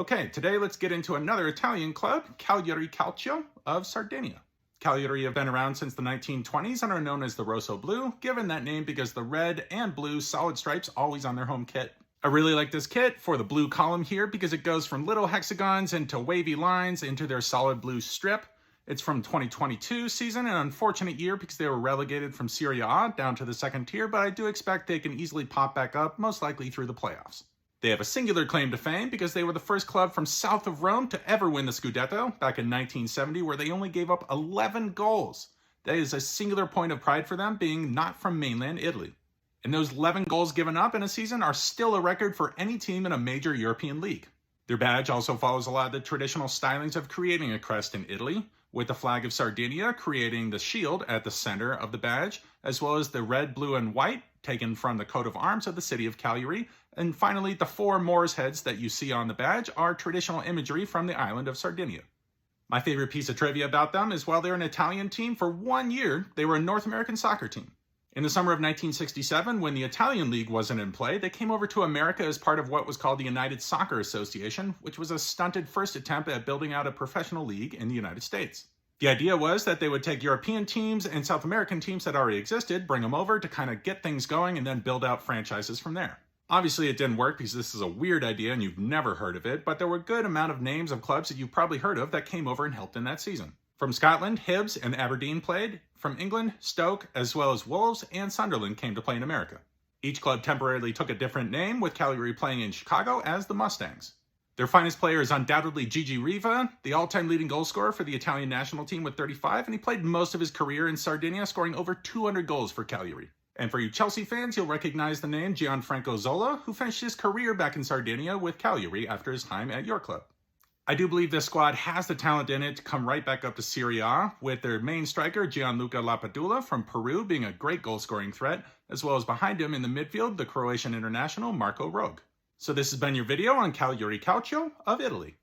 Okay, today let's get into another Italian club, Cagliari Calcio of Sardinia. Cagliari have been around since the 1920s and are known as the Rosso Blu, given that name because the red and blue solid stripes always on their home kit. I really like this kit for the blue column here because it goes from little hexagons into wavy lines into their solid blue strip. It's from 2022 season, an unfortunate year because they were relegated from Serie A down to the second tier, but I do expect they can easily pop back up, most likely through the playoffs. They have a singular claim to fame because they were the first club from south of Rome to ever win the Scudetto back in 1970, where they only gave up 11 goals. That is a singular point of pride for them, being not from mainland Italy. And those 11 goals given up in a season are still a record for any team in a major European league. Their badge also follows a lot of the traditional stylings of creating a crest in Italy, with the flag of Sardinia creating the shield at the center of the badge, as well as the red, blue, and white taken from the coat of arms of the city of Cagliari. And finally, the four Moors' heads that you see on the badge are traditional imagery from the island of Sardinia. My favorite piece of trivia about them is while they're an Italian team, for 1 year, they were a North American soccer team. In the summer of 1967, when the Italian league wasn't in play, they came over to America as part of what was called the United Soccer Association, which was a stunted first attempt at building out a professional league in the United States. The idea was that they would take European teams and South American teams that already existed, bring them over to kind of get things going, and then build out franchises from there. Obviously, it didn't work because this is a weird idea and you've never heard of it, but there were a good amount of names of clubs that you've probably heard of that came over and helped in that season. From Scotland, Hibs and Aberdeen played. From England, Stoke, as well as Wolves and Sunderland came to play in America. Each club temporarily took a different name, with Cagliari playing in Chicago as the Mustangs. Their finest player is undoubtedly Gigi Riva, the all-time leading goal scorer for the Italian national team with 35, and he played most of his career in Sardinia, scoring over 200 goals for Cagliari. And for you Chelsea fans, you'll recognize the name Gianfranco Zola, who finished his career back in Sardinia with Cagliari after his time at your club. I do believe this squad has the talent in it to come right back up to Serie A, with their main striker Gianluca Lapadula from Peru being a great goal-scoring threat, as well as behind him in the midfield, the Croatian international Marco Rog. So this has been your video on Cagliari Calcio of Italy.